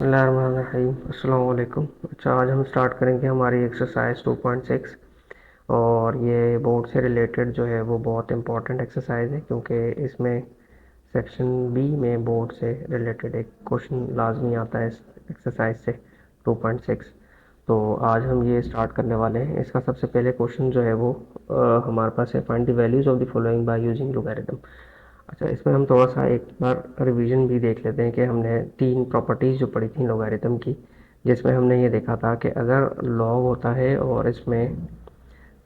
बिस्मिल्लाहिर्रहमानिर्रहीम अस्सलाम वालेकुम। अच्छा, आज हम स्टार्ट करेंगे हमारी एक्सरसाइज 2.6। और ये बोर्ड से रिलेटेड जो है वो बहुत इंपॉर्टेंट एक्सरसाइज है, क्योंकि इसमें सेक्शन बी में बोर्ड से रिलेटेड एक क्वेश्चन लाजमी आता है इस एक्सरसाइज से 2.6। तो आज हम ये स्टार्ट करने वाले हैं। इसका सबसे पहले क्वेश्चन जो है वो हमारे पास है, find the values of the following by using logarithm. अच्छा, इसमें हम थोड़ा सा एक बार रिवीजन भी देख लेते हैं कि हमने तीन प्रॉपर्टीज़ जो पढ़ी थी लोगारिथम की, जिसमें हमने ये देखा था कि अगर लॉग होता है और इसमें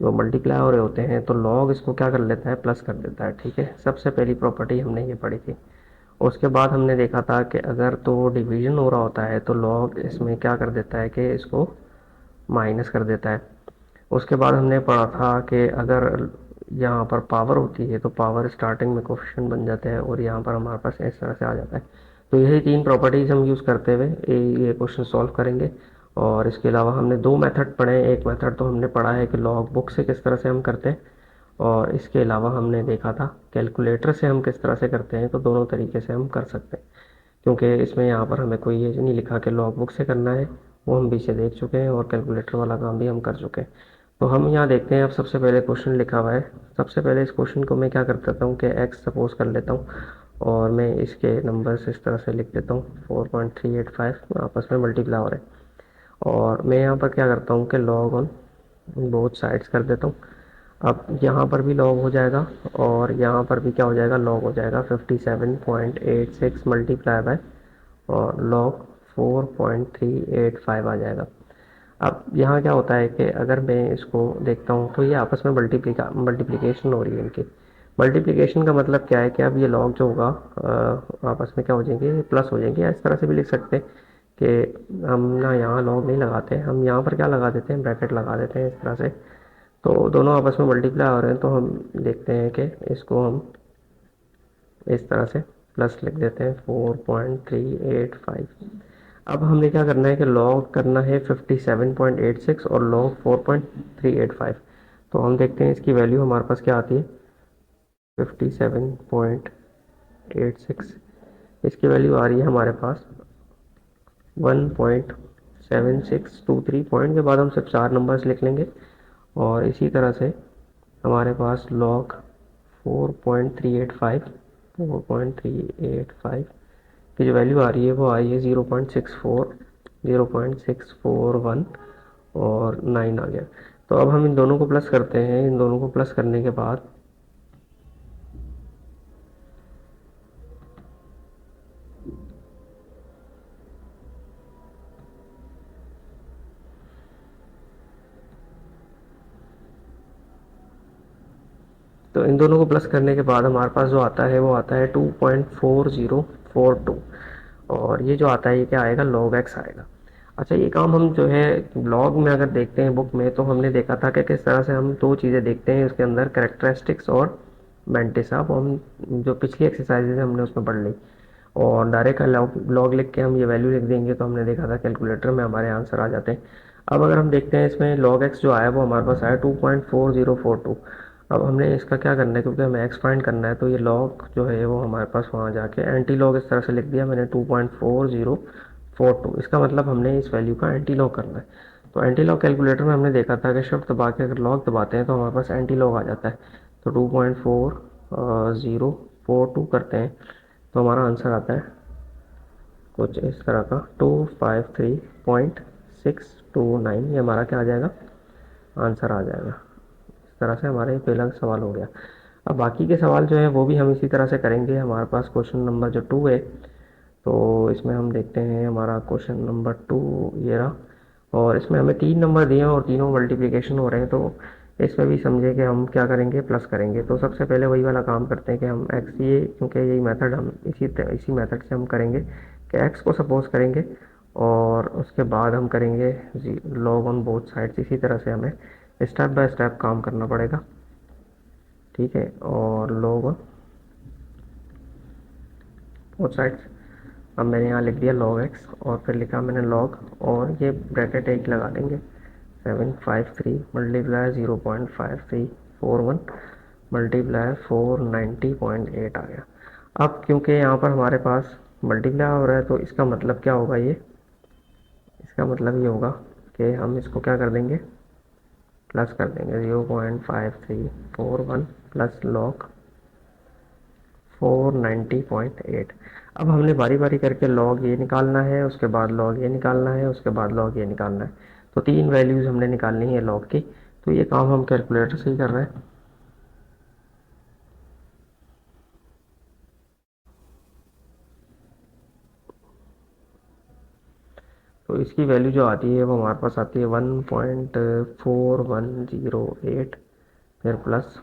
जो मल्टीप्लाई हो रहे होते हैं तो लॉग इसको क्या कर लेता है, प्लस कर देता है। ठीक है, सबसे पहली प्रॉपर्टी हमने ये पढ़ी थी। उसके बाद हमने देखा था कि अगर तो डिवीजन हो रहा होता है तो लॉग इसमें क्या कर देता है कि इसको माइनस कर देता है। उसके बाद हमने पढ़ा था कि अगर यहाँ पर पावर होती है तो पावर स्टार्टिंग में कोफिशिएंट बन जाते हैं और यहाँ पर हमारे पास इस तरह से आ जाता है। तो यही तीन प्रॉपर्टीज़ हम यूज़ करते हुए ये क्वेश्चन सॉल्व करेंगे। और इसके अलावा हमने दो मेथड पढ़े हैं। एक मेथड तो हमने पढ़ा है कि लॉग बुक से किस तरह से हम करते हैं, और इसके अलावा हमने देखा था कैलकुलेटर से हम किस तरह से करते हैं। तो दोनों तरीके से हम कर सकते हैं, क्योंकि इसमें यहाँ पर हमें कोई ये नहीं लिखा कि लॉग बुक से करना है, वो हम पीछे देख चुके हैं, और कैलकुलेटर वाला काम भी हम कर चुके हैं। तो हम यहाँ देखते हैं। अब सबसे पहले क्वेश्चन लिखा हुआ है। सबसे पहले इस क्वेश्चन को मैं क्या कर देता हूँ कि एक्स सपोज कर लेता हूँ, और मैं इसके नंबर्स इस तरह से लिख देता हूँ। 4.385 आपस में मल्टीप्लाई हो रहे हैं, और मैं यहाँ पर क्या करता हूँ कि लॉग ऑन बोथ साइड्स कर देता हूँ। अब यहाँ पर भी लॉग हो जाएगा और यहाँ पर भी क्या हो जाएगा, लॉग हो जाएगा। 57.86 मल्टीप्लाई बाय और लॉग 4.385 आ जाएगा। अब यहाँ क्या होता है कि अगर मैं इसको देखता हूँ तो ये आपस में मल्टीप्लिकेशन हो रही है इनकी। मल्टीप्लिकेशन का मतलब क्या है कि अब ये लॉग जो होगा आपस में क्या हो जाएंगे, प्लस हो जाएंगे। या इस तरह से भी लिख सकते हैं कि हम ना यहाँ लॉग नहीं लगाते, हम यहाँ पर क्या लगा देते हैं, ब्रैकेट लगा देते हैं इस तरह से। तो दोनों आपस में मल्टीप्लाई हो रहे हैं, तो हम देखते हैं कि इसको हम इस तरह से प्लस लिख देते हैं 4.385। अब हमने क्या करना है कि लॉग करना है 57.86 और लॉग 4.385। तो हम देखते हैं इसकी वैल्यू हमारे पास क्या आती है, 57.86। इसकी वैल्यू आ रही है हमारे पास 1.7623। पॉइंट के बाद हम सिर्फ चार नंबर्स लिख लेंगे। और इसी तरह से हमारे पास लॉग 4.385 4.385 की जो वैल्यू आ रही है वो आई है 0.641 और 9 आ गया। तो अब हम इन दोनों को प्लस करते हैं। इन दोनों को प्लस करने के बाद तो इन दोनों को प्लस करने के बाद हमारे पास जो आता है वो आता है 2.4042। और ये जो आता है ये क्या आएगा, लॉग एक्स आएगा। अच्छा, ये काम हम जो है लॉग में अगर देखते हैं बुक में, तो हमने देखा था कि किस तरह से हम दो चीज़ें देखते हैं इसके अंदर, करेक्टरिस्टिक्स और मैंटिसा। वो हम जो पिछली एक्सरसाइजेज हमने उसमें पढ़ ली। और डायरेक्ट लॉग लिख के हम ये वैल्यू लिख देंगे तो हमने देखा था कैलकुलेटर में हमारे आंसर आ जाते हैं। अब अगर हम देखते हैं इसमें लॉग एक्स जो आया वो हमारे पास आया 2.4042। अब हमने इसका क्या करना है, क्योंकि हमें एक्स फाइंड करना है, तो ये लॉग जो है वो हमारे पास वहाँ जाके एंटी लॉग इस तरह से लिख दिया मैंने 2.4042। इसका मतलब हमने इस वैल्यू का एंटी लॉग करना है। तो एंटी लॉग कैलकुलेटर में हमने देखा था कि शिफ्ट दबा के अगर लॉग दबाते हैं तो हमारे पास एंटी लॉग आ जाता है। तो 2.4042 करते हैं तो हमारा आंसर आता है कुछ इस तरह का 253.629। ये हमारा क्या आ जाएगा, आंसर आ जाएगा। इस तरह से हमारा ये पहला सवाल हो गया। अब बाकी के सवाल जो है वो भी हम इसी तरह से करेंगे। हमारे पास क्वेश्चन नंबर जो 2 है, तो इसमें हम देखते हैं हमारा क्वेश्चन नंबर 2 ये रहा। और इसमें हमें तीन नंबर दिए हैं और तीनों मल्टीप्लिकेशन हो रहे हैं। तो इसमें भी समझे कि हम क्या करेंगे, प्लस करेंगे। तो सबसे पहले वही वाला काम करते हैं कि हम एक्स, ये क्योंकि यही मेथड हम इसी मेथड से हम करेंगे कि एक्स को सपोज करेंगे और उसके बाद हम करेंगे लॉग ऑन बोथ साइड्स। इसी तरह से हमें स्टेप बाय स्टेप काम करना पड़ेगा। ठीक है, और लॉग ऑन बोथ साइड्स। अब मैंने यहाँ लिख दिया लॉग एक्स और फिर लिखा मैंने लॉग, और ये ब्रैकेट एक लगा देंगे 753 मल्टीप्लाई 0.5341 मल्टीप्लाई 490.8 आ गया। अब क्योंकि यहाँ पर हमारे पास मल्टीप्लाई हो रहा है तो इसका मतलब क्या होगा, ये इसका मतलब ये होगा कि हम इसको क्या कर देंगे, प्लस कर देंगे 0.5341 प्लस लॉग 490.8। अब हमने बारी बारी करके लॉग ये निकालना है, उसके बाद लॉग ये निकालना है, उसके बाद लॉग ये निकालना है। तो 3 वैल्यूज़ हमने निकालनी है लॉग की। तो ये काम हम कैलकुलेटर से ही कर रहे हैं। तो इसकी वैल्यू जो आती है वो हमारे पास आती है 1.4108, फिर प्लस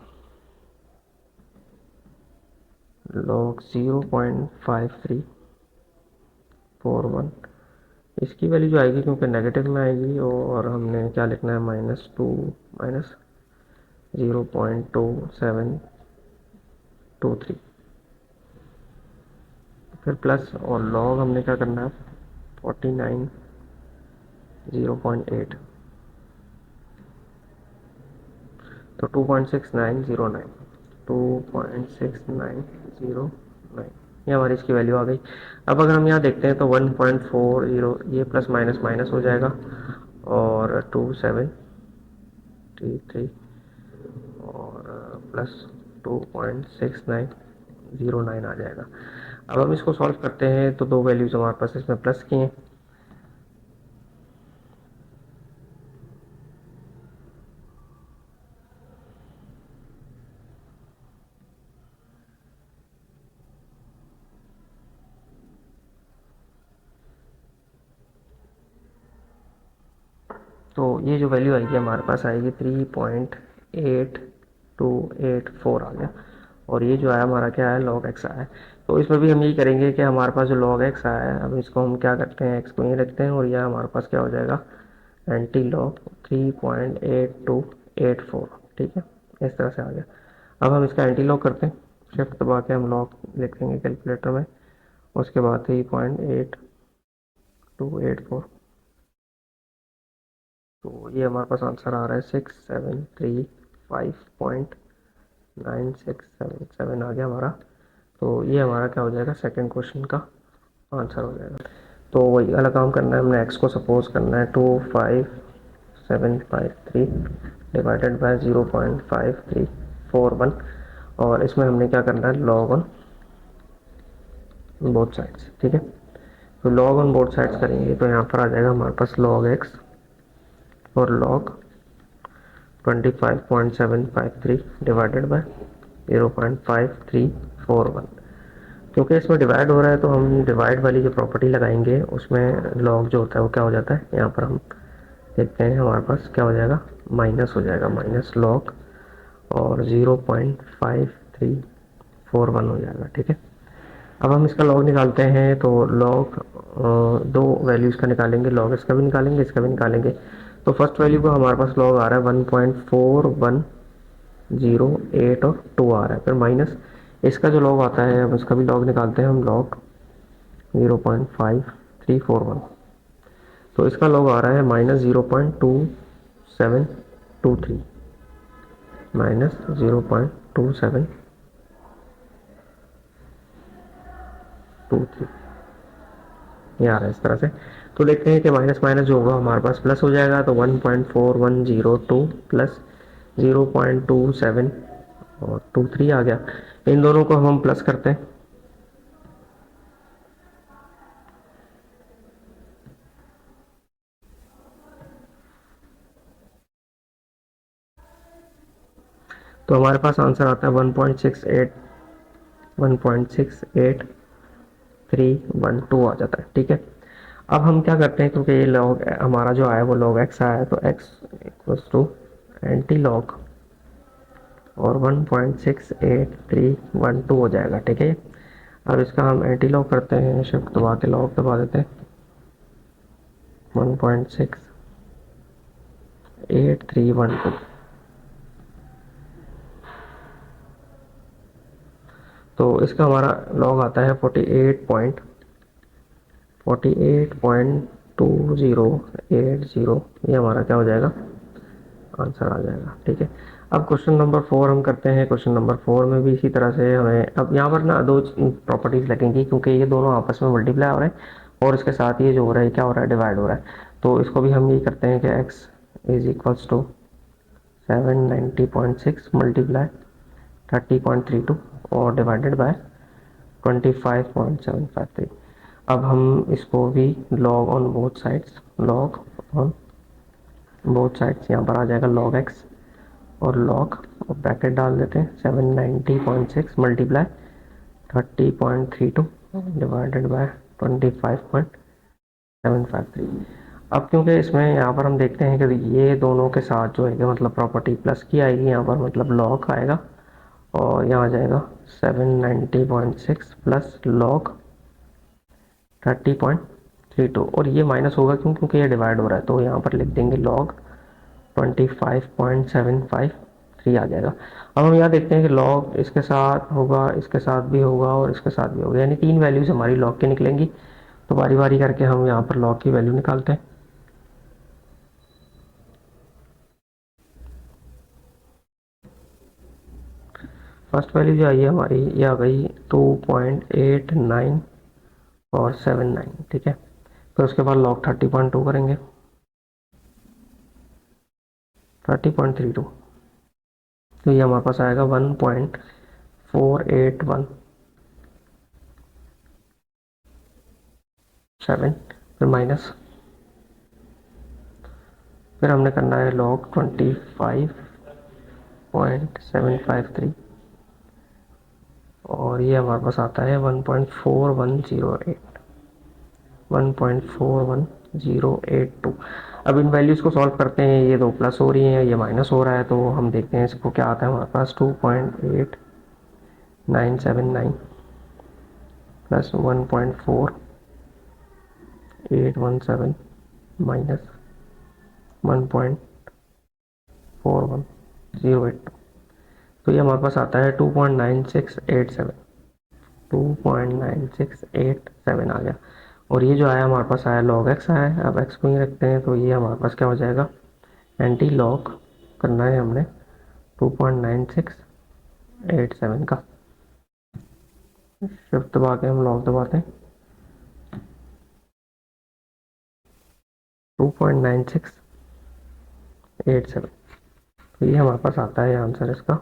लॉग 0.5341। इसकी वैल्यू जो आएगी, क्योंकि नेगेटिव में आएगी, और हमने क्या लिखना है, माइनस 0.2723, फिर प्लस, और लॉग हमने क्या करना है 49 0.8, तो 2.6909, 2.6909, ये हमारी इसकी वैल्यू आ गई। अब अगर हम यहाँ देखते हैं तो 1.40, ये प्लस माइनस माइनस हो जाएगा, और 2733, और प्लस 2.6909 आ जाएगा। अब हम इसको सॉल्व करते हैं तो दो वैल्यूज हमारे पास इसमें प्लस की हैं। तो ये जो वैल्यू आएगी हमारे पास आएगी 3.8284 आ गया। और ये जो आया हमारा क्या है, लॉग एक्स आया है। तो इसमें भी हम यही करेंगे कि हमारे पास जो लॉग एक्स आया है, अब इसको हम क्या करते हैं, एक्स को यहीं रखते हैं, और यह हमारे पास क्या हो जाएगा, एंटी लॉग 3.8284। ठीक है, इस तरह से आ गया। अब हम इसका एंटी लॉग करते हैं, शिफ्ट दबा के हम लॉग लिखेंगे कैलकुलेटर में, उसके बाद 3.8284। तो ये हमारे पास आंसर आ रहा है 6735.9677 आ गया हमारा। तो ये हमारा क्या हो जाएगा, सेकंड क्वेश्चन का आंसर हो जाएगा। तो वही वाला काम करना है, हमने एक्स को सपोज करना है 25753 डिवाइडेड बाय 0.5341, और इसमें हमने क्या करना है, लॉग ऑन बोथ साइड्स। ठीक है, तो लॉग ऑन बोथ साइड्स करेंगे तो यहाँ पर आ जाएगा हमारे पास लॉग एक्स और लॉग 25.753 डिवाइडेड बाय 0.5341। क्योंकि इसमें डिवाइड हो रहा है तो हम डिवाइड वाली जो प्रॉपर्टी लगाएंगे उसमें लॉग जो होता है वो क्या हो जाता है, यहाँ पर हम देखते हैं हमारे पास क्या हो जाएगा, माइनस हो जाएगा, माइनस लॉग और 0.5341 हो जाएगा। ठीक है, अब हम इसका लॉग निकालते हैं तो लॉग दो वैल्यूज़ का निकालेंगे, लॉग इसका भी निकालेंगे, इसका भी निकालेंगे। तो फर्स्ट वैल्यू का हमारे पास लॉग आ रहा है 1.4108 और 2 आ रहा है, फिर माइनस इसका जो लॉग आता है, अब इसका भी लॉग निकालते हैं हम, लॉग 0.5341। तो इसका लॉग आ रहा है -0.2723, -0.2723, ये आ रहा है इस तरह से। तो देखते हैं कि माइनस माइनस जो होगा हमारे पास प्लस हो जाएगा, तो 1.4102 प्लस 0.27 और 23 आ गया। इन दोनों को हम प्लस करते हैं, तो हमारे पास आंसर आता है 1.68 आ जाता है। ठीक है, अब हम क्या करते हैं, क्योंकि ये लॉग हमारा जो आया वो लॉग एक्स आया है, तो x equals to anti log और 1.68312 हो जाएगा। ठीक है, अब इसका हम एंटी लॉग करते हैं, शिफ्ट दबा के लॉग दबा देते हैं, 1.68312। तो इसका हमारा लॉग आता है 48.2080, ये हमारा क्या हो जाएगा, आंसर आ जाएगा। ठीक है, अब क्वेश्चन नंबर 4 हम करते हैं। क्वेश्चन नंबर 4 में भी इसी तरह से हमें, अब यहाँ पर ना दो प्रॉपर्टीज लगेंगी, क्योंकि ये दोनों आपस में मल्टीप्लाई हो रहे हैं और इसके साथ ये जो हो रहा है क्या हो रहा है, डिवाइड हो रहा है। तो इसको भी हम ये करते हैं कि x is equals to 790.6 multiply 30.32 और डिवाइडेड बाय 25.753। अब हम इसको भी log on both sides, log on both sides, यहाँ पर आ जाएगा log x और log, और ब्रैकेट डाल देते हैं 790.6 मल्टीप्लाई 30.32 डिवाइडेड बाय 25.753। अब क्योंकि इसमें यहाँ पर हम देखते हैं कि ये दोनों के साथ जो है मतलब प्रॉपर्टी प्लस की आएगी, यहाँ पर मतलब log आएगा और यहाँ आ जाएगा 790.6 प्लस log 30.32, और ये माइनस होगा क्यों, क्योंकि ये डिवाइड हो रहा है, तो यहाँ पर लिख देंगे log 25.753 आ जाएगा। अब हम यहाँ देखते हैं कि log इसके साथ होगा, इसके साथ भी होगा और इसके साथ भी होगा, यानी तीन वैल्यूज हमारी log की निकलेंगी। तो बारी बारी करके हम यहाँ पर log की वैल्यू निकालते हैं। फर्स्ट वैल्यू जो आई है हमारी, ये आ गई 2.89 और 79, ठीक है। फिर उसके बाद log 30.2 करेंगे, 30.32, तो ये हमारे पास आएगा 1.4817, फिर माइनस, फिर हमने करना है log 25.753 और ये हमारे पास आता है 1.4108, 1.41082। अब इन वैल्यूज़ को सॉल्व करते हैं, ये दो प्लस हो रही हैं, ये माइनस हो रहा है, तो हम देखते हैं इसको क्या आता है हमारे पास। 2.8979 प्लस 1.4817 माइनस 1.41082, तो ये हमारे पास आता है 2.9687, 2.9687 आ गया। और ये जो आया हमारे पास आया log x आया है। अब x को ही रखते हैं, तो ये हमारे पास क्या हो जाएगा, एंटी लॉग करना है हमने 2.9687 का, शिफ्ट दबा के हम लॉग दबाते हैं, 2.9687, तो ये हमारे पास आता है आंसर इसका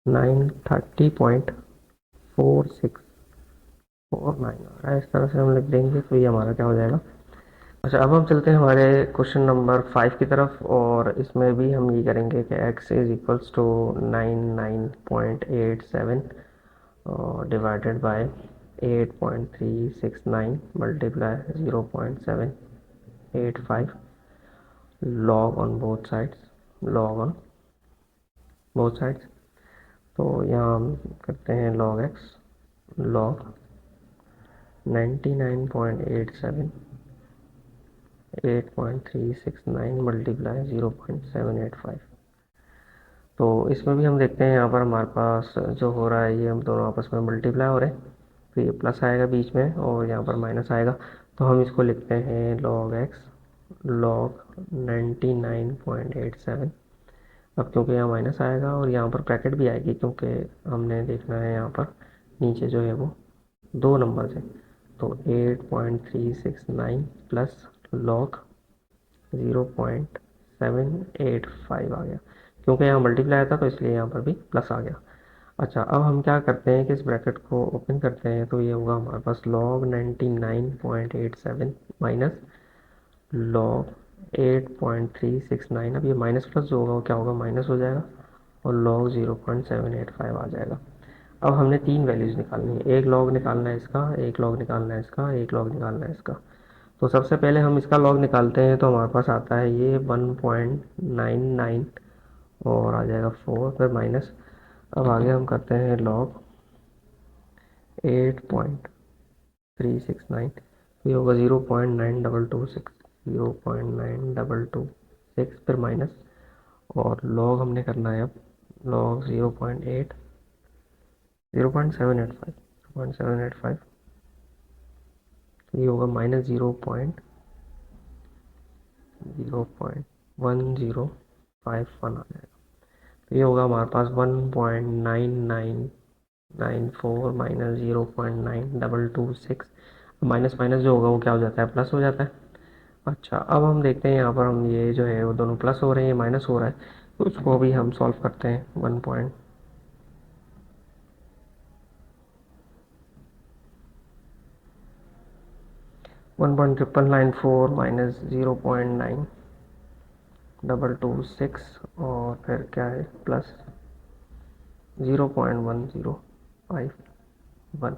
930.4649 आ रहा है। इस तरह से हम लिख देंगे, तो ये हमारा क्या हो जाएगा। अच्छा, अब हम चलते हैं हमारे क्वेश्चन नंबर 5 की तरफ, और इसमें भी हम ये करेंगे कि x इज इक्वल्स टू 99.87 और divided bye 8.369 multiply 0.785 log on both sides, log on both sides. तो यहाँ हम करते हैं log x, log 99.87 8.369 मल्टीप्लाई 0.785। तो इसमें भी हम देखते हैं, यहाँ पर हमारे पास जो हो रहा है ये हम दोनों आपस में मल्टीप्लाई हो रहे हैं, तो ये प्लस आएगा बीच में और यहाँ पर माइनस आएगा, तो हम इसको लिखते हैं log x log 99.87। अब क्योंकि यहाँ माइनस आएगा और यहाँ पर ब्रैकेट भी आएगी, क्योंकि हमने देखना है यहाँ पर नीचे जो है वो दो नंबर है, तो 8.369 प्लस log 0.785 आ गया, क्योंकि यहाँ मल्टीप्लाई आया था तो इसलिए यहाँ पर भी प्लस आ गया। अच्छा, अब हम क्या करते हैं कि इस ब्रैकेट को ओपन करते हैं, तो ये होगा हमारे पास log 99.87 माइनस log 8.369। अब ये माइनस प्लस जो होगा वो क्या होगा, माइनस हो जाएगा और log 0.785 आ जाएगा। अब हमने तीन वैल्यूज़ निकालनी है, एक log निकालना है इसका, एक log निकालना है इसका, एक log निकालना है इसका। तो सबसे पहले हम इसका log निकालते हैं, तो हमारे पास आता है ये 1.99 और आ जाएगा 4, फिर माइनस। अब आगे हम करते हैं log 8.369, ये होगा 0.9226, 0.9226, फिर माइनस, और log हमने करना है अब log 0.785, ये होगा माइनस 0.1051 आ जाएगा, तो ये होगा हमारे पास 1.9994 माइनस 0.9226। माइनस माइनस जो होगा वो क्या हो जाता है, प्लस हो जाता है। अच्छा, अब हम देखते हैं यहाँ पर हम ये जो है वो दोनों प्लस हो रहे हैं, ये माइनस हो रहा है, तो उसको भी हम सॉल्व करते हैं। 1.994 माइनस 0.9226 और फिर क्या है प्लस 0.1051।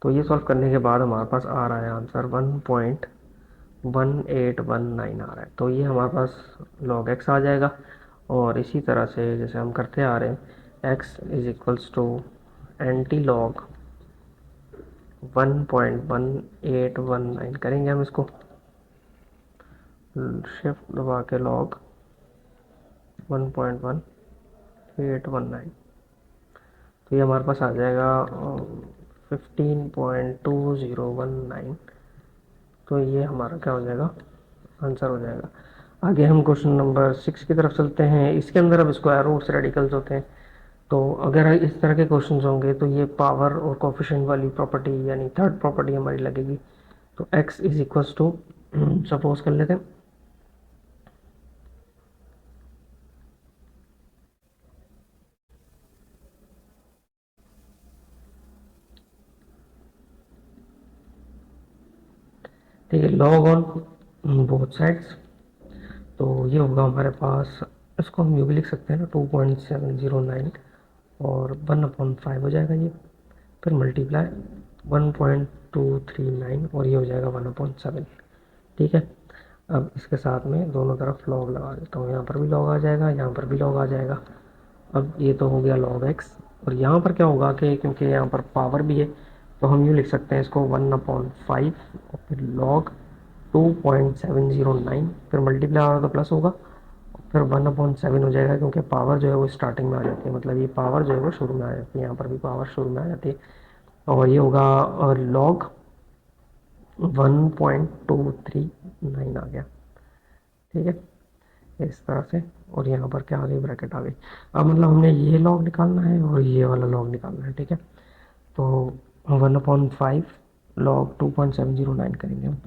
तो ये सॉल्व करने के बाद हमारे पास आ रहा है आंसर 1.1819 आ रहा है। तो ये हमारे पास log x आ जाएगा। और इसी तरह से जैसे हम करते आ रहे हैं, x is equals to anti log 1.1819 करेंगे हम इसको, शिफ्ट दबा के log 1.1819, तो ये हमारे पास आ जाएगा 15.2019। तो ये हमारा क्या हो जाएगा, आंसर हो जाएगा। आगे हम क्वेश्चन नंबर 6 की तरफ चलते हैं। इसके अंदर अब स्क्वायर रूट्स रेडिकल्स होते हैं। तो अगर इस तरह के क्वेश्चंस होंगे तो ये पावर और कोफिशिएंट वाली प्रॉपर्टी यानी थर्ड प्रॉपर्टी हमारी लगेगी। तो x is equals to, suppose कर लेते हैं, ठीक है, लॉग ऑन बोथ साइड्स। तो ये होगा हमारे पास, इसको हम यूँ भी लिख सकते हैं ना, 2.709 और 1/5 हो जाएगा ये, फिर मल्टीप्लाई 1.239 और ये हो जाएगा 1/7। ठीक है, अब इसके साथ में दोनों तरफ लॉग लगा देता हूँ, यहाँ पर भी लॉग आ जाएगा, यहाँ पर भी लॉग आ जाएगा। अब ये तो हो गया लॉग एक्स। और यहाँ पर क्या होगा कि क्योंकि यहाँ पर पावर भी है, तो हम यूँ लिख सकते हैं इसको 1/5 और फिर लॉग 2.709, फिर मल्टीप्लाई होगा तो प्लस होगा, फिर 1/7 हो जाएगा, क्योंकि पावर जो है वो स्टार्टिंग में आ जाती है, मतलब ये पावर जो है वो शुरू में आ जाती है, यहाँ पर भी पावर शुरू में आ जाती है। और ये होगा लॉग 1.239 आ गया। ठीक है, इस तरह से। और यहाँ पर क्या आ गई, ब्रैकेट आ गई। अब मतलब हमने ये लॉग निकालना है और ये वाला लॉग निकालना है। ठीक है, तो 1/5 लॉग 2.709 करेंगे हम।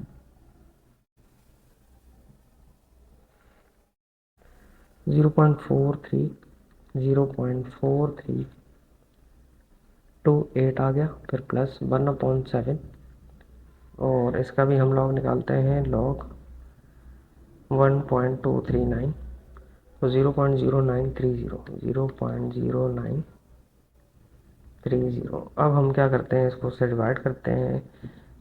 0.43, 0.4328 आ गया, फिर प्लस 1/7। और इसका भी हम लॉग निकालते हैं, लॉग 1.239, तो 0.0930, 0.0930। अब हम क्या करते हैं, इसको से डिवाइड करते हैं,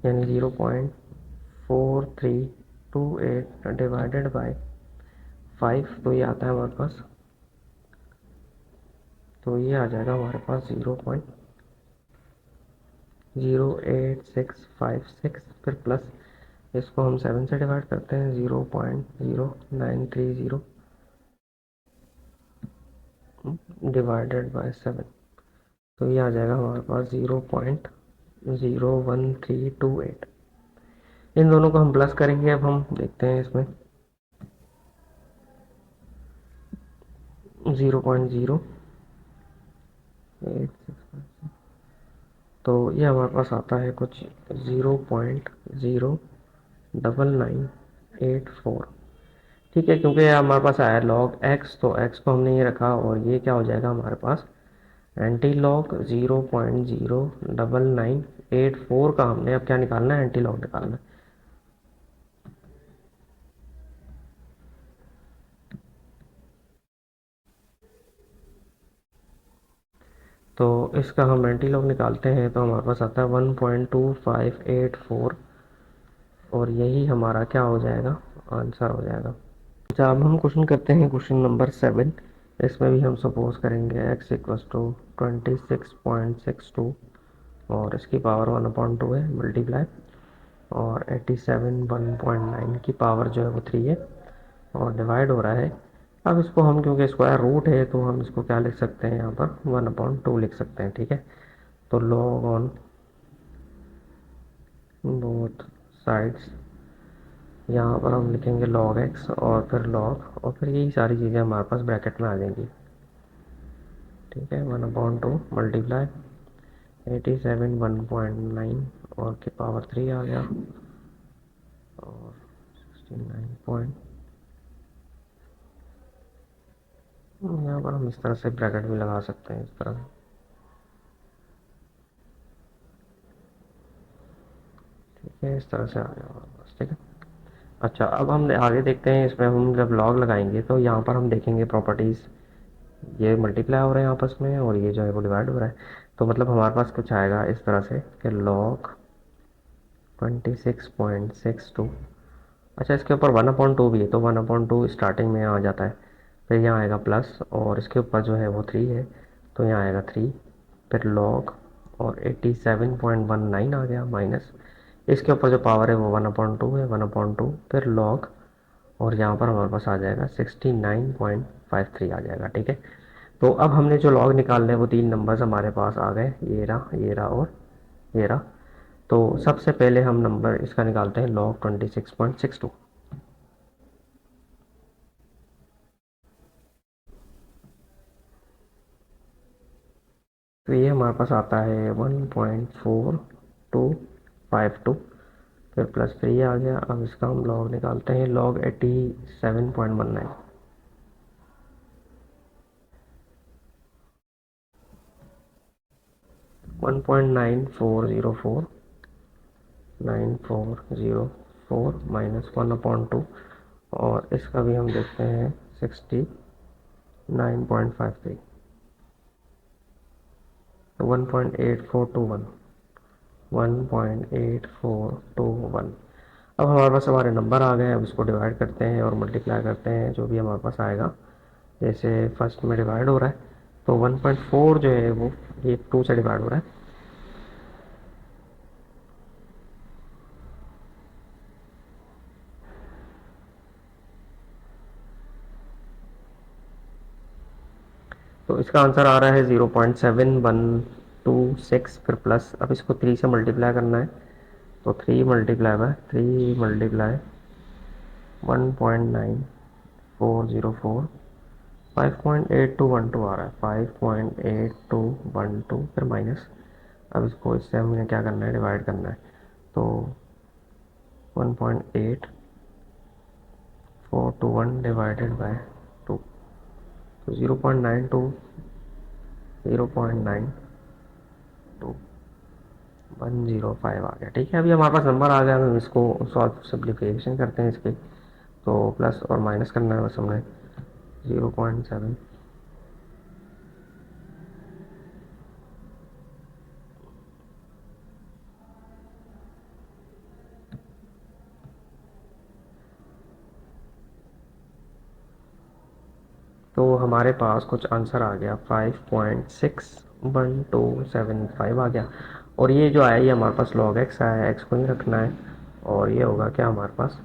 यानी 0.4328 डिवाइडेड बाय 5, तो ये आता है हमारे पास, तो ये आ जाएगा हमारे पास 0.08656, फिर प्लस इसको हम 7 से डिवाइड करते हैं, 0.0930 डिवाइडेड बाय 7, तो ये आ जाएगा हमारे पास 0.01328। इन दोनों को हम प्लस करेंगे। अब हम देखते हैं इसमें 0.0865, तो ये हमारे पास आता है कुछ 0.09984। ठीक है, क्योंकि हमारे पास आया लॉग एक्स, तो एक्स को हमने ये रखा, और ये क्या हो जाएगा हमारे पास, एंटी लॉग 0.09984 का हमने अब क्या निकालना है, एंटी लॉग निकालना है। तो इसका हम एंटी लॉग निकालते हैं, तो हमारे पास आता है 1.2584, और यही हमारा क्या हो जाएगा, आंसर हो जाएगा। अच्छा, अब हम क्वेश्चन करते हैं, क्वेश्चन नंबर 7। इसमें भी हम सपोज करेंगे x इक्वस टू 26.62 और इसकी पावर 1/2 है, मल्टीप्लाई, और 87 1.9 की पावर जो है वो 3 है, और डिवाइड हो रहा है। अब इसको हम, क्योंकि स्क्वायर रूट है, तो हम इसको क्या लिख सकते हैं, यहाँ पर 1/2 लिख सकते हैं। ठीक है, तो लॉग ऑन बोथ साइड्स, यहाँ पर हम लिखेंगे लॉग एक्स और फिर लॉग, और फिर यही सारी चीज़ें हमारे पास ब्रैकेट में आ जाएंगी। ठीक है, 1/2 मल्टीप्लाई 87 1.9 और की पावर 3 आ गया, और 69 पॉइंट, यहाँ पर हम इस तरह से ब्रैकेट भी लगा सकते हैं, इस तरह से। ठीक है, इस तरह से आ गया हमारे पास। ठीक है, अच्छा अब हम आगे देखते हैं। इसमें हम जब लॉग लगाएंगे तो यहाँ पर हम देखेंगे प्रॉपर्टीज़, ये मल्टीप्लाई हो रहा है आपस में और ये जो है वो डिवाइड हो रहा है। तो मतलब हमारे पास कुछ आएगा इस तरह से कि लॉग 26.62। अच्छा, इसके ऊपर 1/2 भी है, तो 1/2 स्टार्टिंग में आ जाता है, फिर यहाँ आएगा प्लस, और इसके ऊपर जो है वो 3 है, तो यहाँ आएगा 3, फिर लॉग, और 87.19 आ गया माइनस, इसके ऊपर जो पावर है वो 1/2 है, 1/2 फिर लॉग, और यहाँ पर हमारे पास आ जाएगा 69.53 आ जाएगा। ठीक है, तो अब हमने जो लॉग निकालने हैं वो तीन नंबर्स हमारे पास आ गए, ये रहा, ये रहा और ये रहा। तो सबसे पहले हम नंबर इसका निकालते हैं, लॉग 26.62। तो ये हमारे पास आता है 1.4252, फिर प्लस 3 आ गया। अब इसका हम लॉग निकालते हैं, लॉग 87.19। 1.9404, 9404 माइनस 1/2, और इसका भी हम देखते हैं 69.53, तो 1.8421, 1.8421। अब हमारे पास हमारे नंबर आ गए। अब इसको डिवाइड करते हैं और मल्टीप्लाई करते हैं, जो भी हमारे पास आएगा। जैसे फर्स्ट में डिवाइड हो रहा है, तो 1.4 जो है वो ये 2 से डिवाइड हो रहा है, तो इसका आंसर आ रहा है 0.7126, फिर प्लस, अब इसको 3 से मल्टीप्लाई करना है, तो 3 मल्टीप्लाई बाय 3 मल्टीप्लाई 1.9404, 5.8212 आ रहा है, 5.8212, फिर माइनस, अब इसको इससे हमने क्या करना है, डिवाइड करना है, तो 1.8421 डिवाइडेड बाय 2, तो 0.92 आ गया। ठीक है, अभी हमारे पास नंबर आ गया, हम इसको सॉल्व सिंप्लीफिकेशन करते हैं इसके, तो प्लस और माइनस करना है बस हमने, 0.7, तो हमारे पास कुछ आंसर आ गया 5.61275 आ गया। और ये जो आया ये हमारे पास लॉग एक्स आया है, एक्स को ही रखना है, और ये होगा क्या हमारे पास,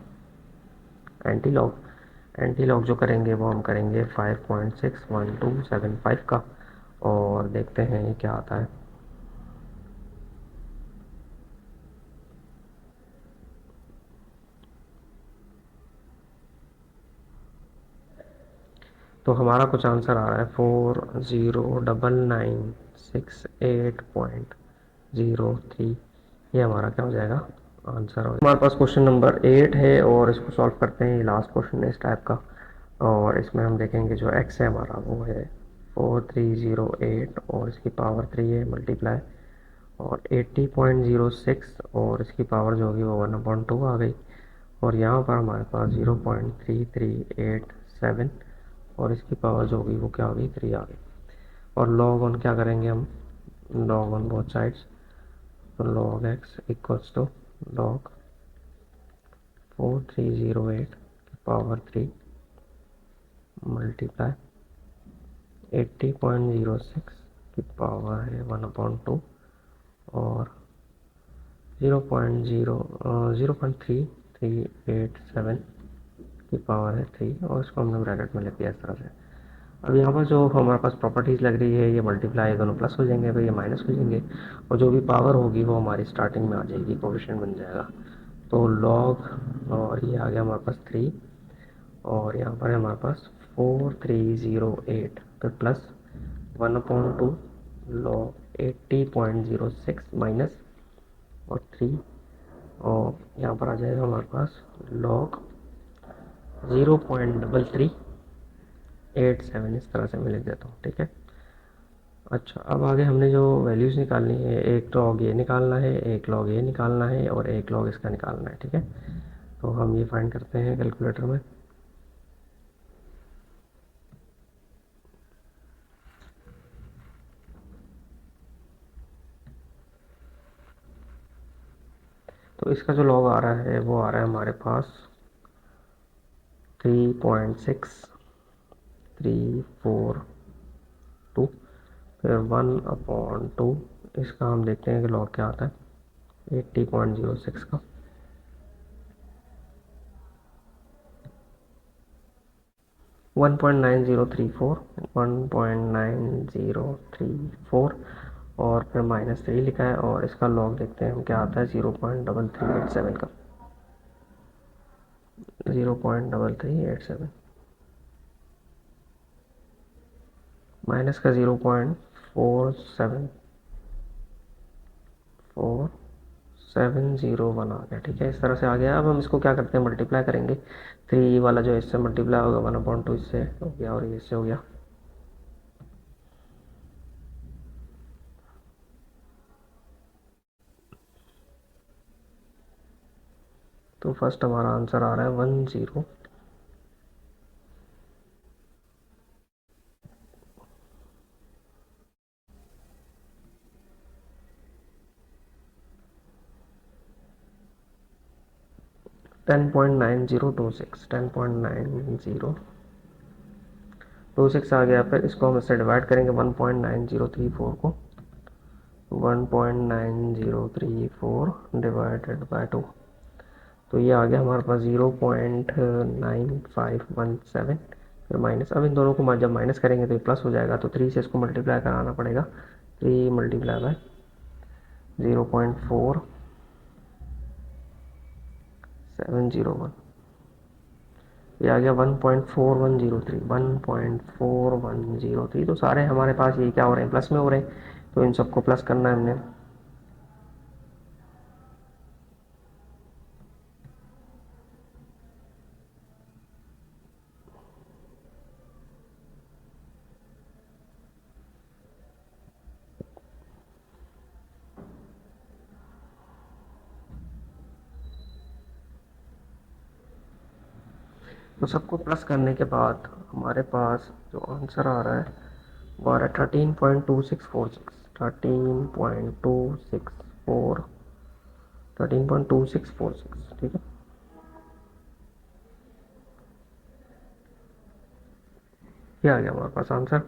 एंटी लॉग। एंटी लॉग जो करेंगे वो हम करेंगे 5.61275 का, और देखते हैं ये क्या आता है। तो हमारा कुछ आंसर आ रहा है 409968.03, ये हमारा क्या हो जाएगा, आंसर हो। हमारे पास क्वेश्चन नंबर 8 है और इसको सॉल्व करते हैं, ये लास्ट क्वेश्चन है इस टाइप का। और इसमें हम देखेंगे जो एक्स है हमारा वो है 4308, और इसकी पावर 3 है, मल्टीप्लाई, और 80.06, और इसकी पावर जो होगी वो 1/2 आ गई, और यहाँ पर हमारे पास 0.3387, और इसकी पावर जो होगी वो क्या होगी, 3 आ गई। और लॉग ऑन क्या करेंगे हम, लॉग ऑन बोथ साइड्स, तो log x equals to log 4308 की पावर 3 मल्टीप्लाई 80.06 की पावर है 1/2, और 0.3387 की पावर है 3, और इसको हमने ब्रैकेट में लिख दिया इस तरह से। अब यहाँ पर जो हमारे पास प्रॉपर्टीज़ लग रही है, ये मल्टीप्लाई दोनों प्लस हो जाएंगे, फिर ये माइनस हो जाएंगे, और जो भी पावर होगी वो हमारी स्टार्टिंग में आ जाएगी, कोफिशिएंट बन जाएगा। तो लॉग, और ये आ गया हमारे पास 3, और यहाँ पर है हमारे पास 4308, फिर प्लस 1/2 लॉग 80.06 माइनस और 3, और यहाँ पर आ जाएगा हमारे पास लॉग 0.3387 इस तरह से मैं लिख देता हूँ, ठीक है। अच्छा, अब आगे हमने जो वैल्यूज़ निकालनी है, एक लॉग ये निकालना है, एक लॉग ये निकालना है और एक लॉग इसका निकालना है, ठीक है। तो हम ये फाइंड करते हैं कैलकुलेटर में। तो इसका जो लॉग आ रहा है वो आ रहा है हमारे पास 3.6342, फिर 1/2। इसका हम देखते हैं कि लॉग क्या आता है, 80.06 का। 1.9034, 1.9034 और फिर -3 लिखा है, और इसका लॉग देखते हैं हम क्या आता है, 0.3387 का। 0.3387 माइनस का 0.474701 आ गया, ठीक है। इस तरह से आ गया। अब हम इसको क्या करते हैं, मल्टीप्लाई करेंगे। 3 वाला जो इससे मल्टीप्लाई होगा 1/2 इससे हो गया और ये इससे हो गया। तो फर्स्ट हमारा आंसर आ रहा है 10.9026, 10.9026 आ गया। फिर इसको हम इससे डिवाइड करेंगे 1.9034 को। 1.9034 डिवाइडेड बाय 2, तो ये आ गया हमारे पास 0.9517। फिर माइनस, अब इन दोनों को जब माइनस करेंगे तो ये प्लस हो जाएगा, तो 3 से इसको मल्टीप्लाई कराना पड़ेगा। 3 मल्टीप्लाई बाय 0.4701, ये आ गया 1.4103, 1.4103। तो सारे हमारे पास ये क्या हो रहे हैं, प्लस में हो रहे हैं, तो इन सबको प्लस करना है हमने। तो सबको प्लस करने के बाद हमारे पास जो आंसर आ रहा है वो आ रहा है 13.2646, 13.2646, ठीक है। ये आ गया हमारे पास आंसर।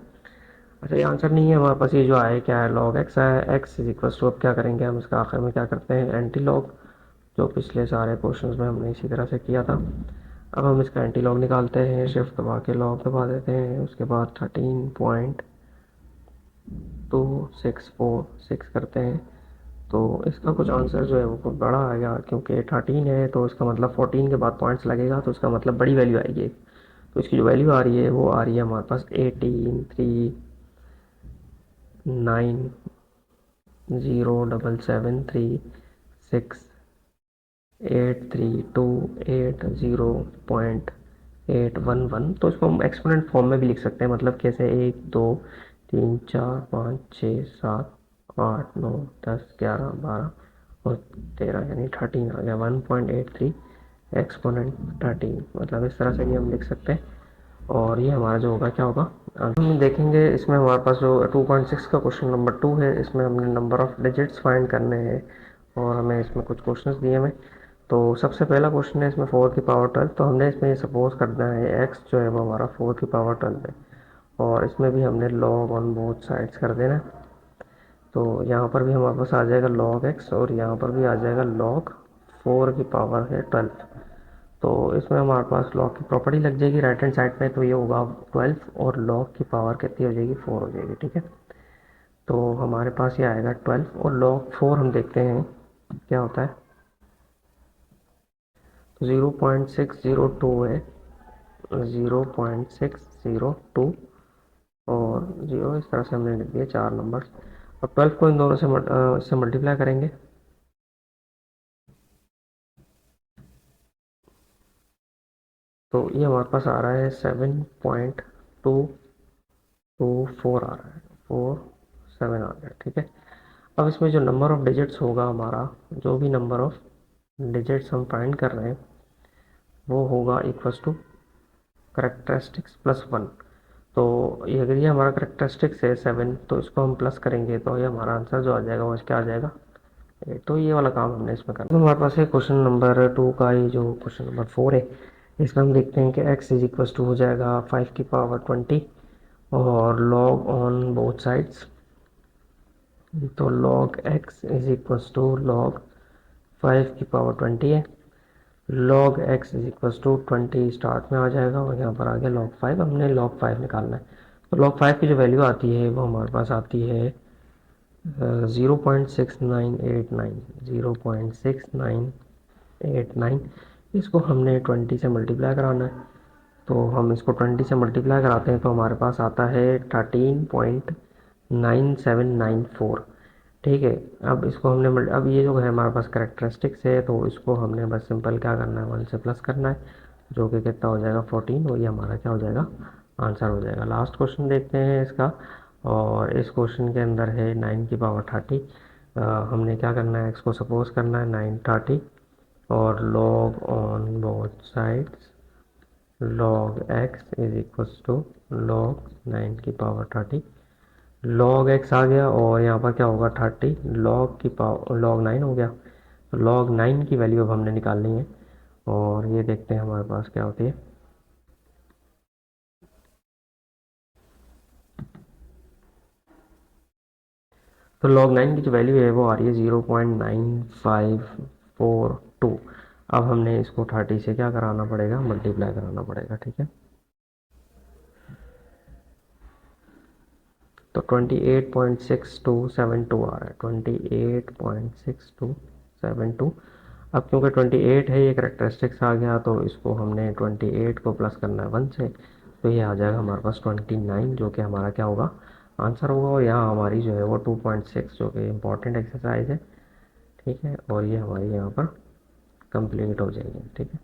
अच्छा, ये आंसर नहीं है हमारे पास, ये जो आया क्या है, लॉग एक्स है। एक्स इज इक्वल टू, अब क्या करेंगे हम इसका आखिर में क्या करते हैं, एंटी लॉग, जो पिछले सारे क्वेश्चंस में हमने इसी तरह से किया था। अब हम इसका एंटी लॉग निकालते हैं, शिफ्ट दबा के लॉग दबा देते हैं, उसके बाद 13.2646 करते हैं। तो इसका कुछ आंसर जो है वो कुछ बड़ा आएगा, क्योंकि 13 है तो इसका मतलब 14 के बाद पॉइंट्स लगेगा, तो इसका मतलब बड़ी वैल्यू आएगी। तो इसकी जो वैल्यू आ रही है वो आ रही है हमारे पास 18,037,368,328,0.811। तो इसको हम एक्सपोनेंट फॉर्म में भी लिख सकते हैं, मतलब कैसे, 1 2 3 4 5 6 7 8 9 10 11 12 और 13, यानी 13 आ गया, 1.83 एक्सपोनेंट 13, मतलब इस तरह से भी हम लिख सकते हैं। और ये हमारा जो होगा क्या होगा, हम देखेंगे इसमें हमारे पास जो 2.6 का क्वेश्चन नंबर 2 है, इसमें हमने नंबर ऑफ डिजिट्स फाइंड करने हैं और हमें इसमें कुछ क्वेश्चंस दिए हुए। तो सबसे पहला क्वेश्चन है इसमें 4 की पावर 12, तो हमने इसमें ये सपोज करना है एक्स जो है वो हमारा 4 की पावर 12 है, और इसमें भी हमने लॉग ऑन बोथ साइड्स कर देना। तो यहाँ पर भी हमारे पास आ जाएगा लॉग एक्स और यहाँ पर भी आ जाएगा लॉग 4 की पावर है 12। तो इसमें हमारे पास लॉग की प्रॉपर्टी लग जाएगी राइट हैंड साइड पे, तो ये होगा 12 और लॉग की पावर कितनी हो जाएगी, 4 हो जाएगी, ठीक है। तो हमारे पास ये आएगा 12 और लॉग 4, हम देखते हैं क्या होता है। तो 0.602 है, 0.602 और 0, इस तरह से हमने लिख दिया 4 नंबर। अब 12 को इन दोनों से मल्टीप्लाई करेंगे, तो ये हमारे पास आ रहा है 7.224 आ रहा है, 47 आ गया। ठीक है, अब इसमें जो नंबर ऑफ डिजिट्स होगा हमारा, जो भी नंबर ऑफ डिजिट्स हम फाइंड कर रहे हैं वो होगा equals to characteristics plus one. तो ये अगर ये हमारा करेक्टरिस्टिक्स है 7, तो इसको हम प्लस करेंगे तो ये हमारा आंसर जो आ जाएगा वो क्या आ जाएगा 8। तो ये वाला काम हमने इसमें करना। तो हमारे पास है क्वेश्चन नंबर 2 का, ही जो क्वेश्चन नंबर 4 है, इसमें हम देखते हैं कि x इज इक्वल्स टू हो जाएगा 5 की पावर 20 और log ऑन बोथ साइड्स। तो log x is equals to log 5 की पावर 20 है। log x is equals to 20 start में आ जाएगा और यहाँ पर आ गया log 5। हमने log 5 निकालना है। तो log 5 की जो वैल्यू आती है वो हमारे पास आती है 0.6989, 0.6989। इसको हमने 20 से मल्टीप्लाई कराना है। तो हम इसको 20 से मल्टीप्लाई कराते हैं तो हमारे पास आता है 13.9794। ठीक है, अब इसको हमने अब ये जो है हमारे पास करेक्टरिस्टिक्स है, तो इसको हमने बस सिंपल क्या करना है 1 से प्लस करना है, जो कि कितना हो जाएगा 14, और ये हमारा क्या हो जाएगा आंसर हो जाएगा। लास्ट क्वेश्चन देखते हैं इसका, और इस क्वेश्चन के अंदर है 9 की पावर 30। हमने क्या करना है, इसको सपोज करना है 930 और log on both sides log x is equals to log 9 की पावर 30। log x आ गया और यहाँ पर क्या होगा 30 log की पावर log 9 हो गया। तो log 9 की वैल्यू अब हमने निकालनी है, और ये देखते हैं हमारे पास क्या होती है। तो log 9 की जो वैल्यू है वो आ रही है 0.9542। अब हमने इसको 30 से क्या कराना पड़ेगा, मल्टीप्लाई कराना पड़ेगा। ठीक है, तो 28.6272 आ रहा है, 28.6272। अब क्योंकि 28 है, ये करेक्टरिस्टिक्स आ गया, तो इसको हमने 28 को प्लस करना है 1 से, तो ये आ जाएगा हमारे पास 29, जो कि हमारा क्या होगा आंसर होगा। और यहाँ हमारी जो है वो 2.6 जो कि इम्पॉर्टेंट एक्सरसाइज है। ठीक है, और ये हमारी यहाँ पर कंप्लीट हो जाएगी। ठीक है।